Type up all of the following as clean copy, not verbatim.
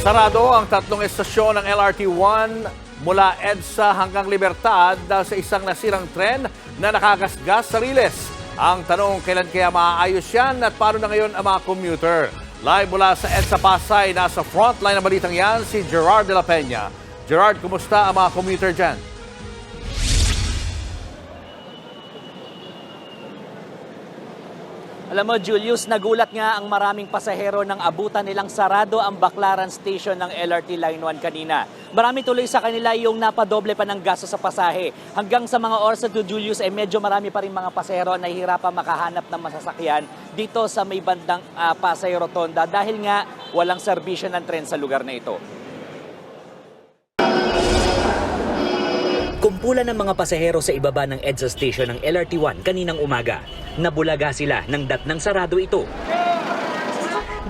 Sarado ang tatlong estasyon ng LRT-1 mula EDSA hanggang Libertad dahil sa isang nasirang tren na nakagasgas sa riles. Ang tanong, kailan kaya maaayos yan at paano na ngayon ang mga commuter? Live mula sa EDSA Pasay, nasa frontline ng balitang yan si Gerard de la Peña. Gerard, kumusta ang mga commuter dyan? Alam mo, Julius, nagulat nga ang maraming pasahero nang abutan nilang sarado ang Baclaran Station ng LRT Line 1 kanina. Marami tuloy sa kanila yung napadoble pa ng gasto sa pasahe. Hanggang sa mga oras na Julius, medyo marami pa rin mga pasahero na nahihirapan makahanap ng masasakyan dito sa may bandang Pasay Rotonda dahil nga walang serbisyo ng tren sa lugar na ito. Kumpulan ng mga pasahero sa ibaba ng EDSA station ng LRT-1 kaninang umaga. Nabulaga sila ng datnang sarado ito.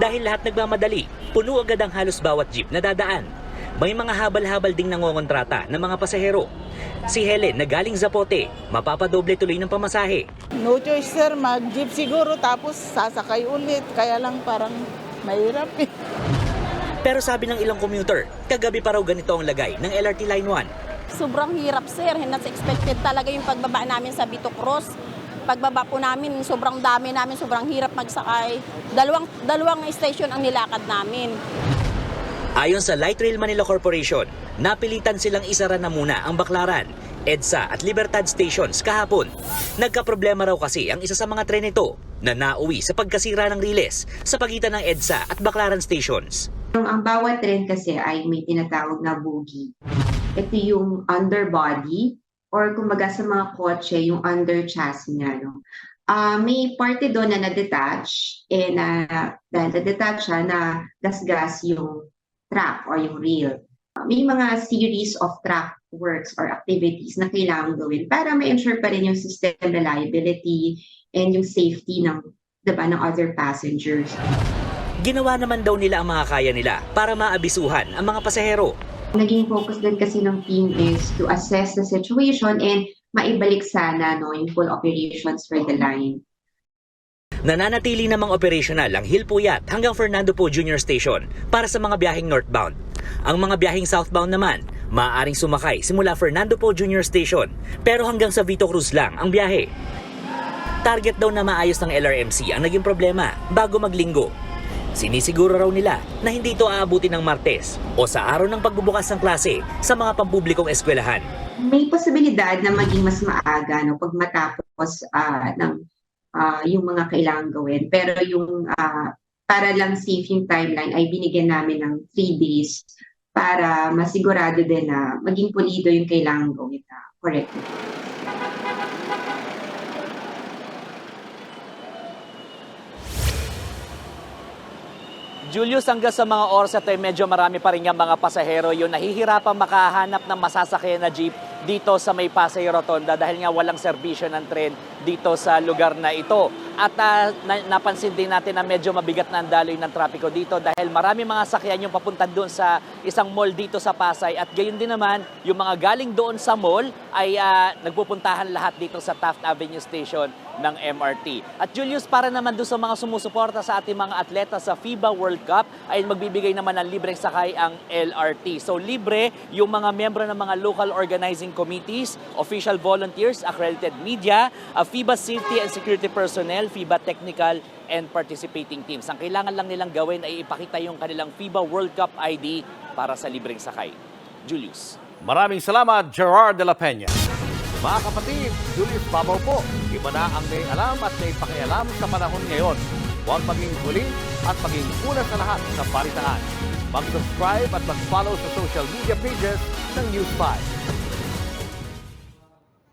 Dahil lahat nagmamadali, puno agad ang halos bawat jeep na dadaan. May mga habal-habal ding nangongontrata ng mga pasahero. Si Helen na galing Zapote, mapapadoble tuloy ng pamasahe. No choice sir, mag-jeep siguro tapos sasakay ulit. Kaya lang parang mahirap eh. Pero sabi ng ilang commuter, kagabi pa raw ganito ang lagay ng LRT Line 1. Sobrang hirap sir, not expected talaga yung pagbaba namin sa Bito Cross. Pagbaba po namin, sobrang dami namin, sobrang hirap magsakay. Dalawang station ang nilakad namin. Ayon sa Light Rail Manila Corporation, napilitan silang isara na muna ang Baclaran, EDSA at Libertad stations kahapon. Nagkaproblema raw kasi ang isa sa mga tren nito na nauwi sa pagkasira ng riles sa pagitan ng EDSA at Baclaran stations. Ang bawat tren kasi ay may tinatawag na bogie. Ito yung underbody or kumbaga sa mga kotse, yung under chassis niya. No? May parte doon na na-detach dahil na-detach siya na gasgas yung track or yung rail. May mga series of track works or activities na kailangan gawin para ma-ensure pa rin yung system reliability and yung safety ng other passengers. Ginawa naman daw nila ang mga kaya nila para maabisuhan ang mga pasahero. Naging focus din kasi ng team is to assess the situation and maibalik sana yung full operations for the line. Nananatili namang operational ang Hilpuyat hanggang Fernando Poe Jr. Station para sa mga biyaheng northbound. Ang mga biyaheng southbound naman, maaaring sumakay simula Fernando Poe Jr. Station pero hanggang sa Vito Cruz lang ang biyahe. Target daw na maayos ng LRMC ang naging problema bago maglinggo. Sinisiguro raw nila na hindi ito aabutin ng Martes o sa araw ng pagbubukas ng klase sa mga pampublikong eskwelahan. May posibilidad na maging mas maaga pag matapos yung mga kailangan gawin. Pero yung para lang safe yung timeline ay binigyan namin ng 3 days para masigurado din na maging pulido yung kailangan gawin correctly. Julius, hanggang sa mga oras at medyo marami pa rin nga mga pasahero yung nahihirapan makahanap ng masasakyan na jeep dito sa may Pasay Rotonda dahil nga walang serbisyo ng tren dito sa lugar na ito. At napansin din natin na medyo mabigat na ang daloy ng trapiko dito dahil marami mga sakyan yung papunta doon sa isang mall dito sa Pasay at gayon din naman yung mga galing doon sa mall ay nagpupuntahan lahat dito sa Taft Avenue Station ng MRT. At Julius, para naman doon sa mga sumusuporta sa ating mga atleta sa FIBA World Cup ay magbibigay naman ng libreng sakay ang LRT. So libre yung mga membro ng mga local organizing committees, official volunteers, accredited media, FIBA safety and security personnel, FIBA technical and participating teams. Ang kailangan lang nilang gawin ay ipakita yung kanilang FIBA World Cup ID para sa libreng sakay. Julius. Maraming salamat, Gerard de la Peña. Mga kapatid, Julius Babaw po. Iba na ang may alam at may pakialam sa panahon ngayon. Huwag maging huli at maging una sa lahat sa balitaan. Mag-subscribe at mag-follow sa social media pages ng News 5.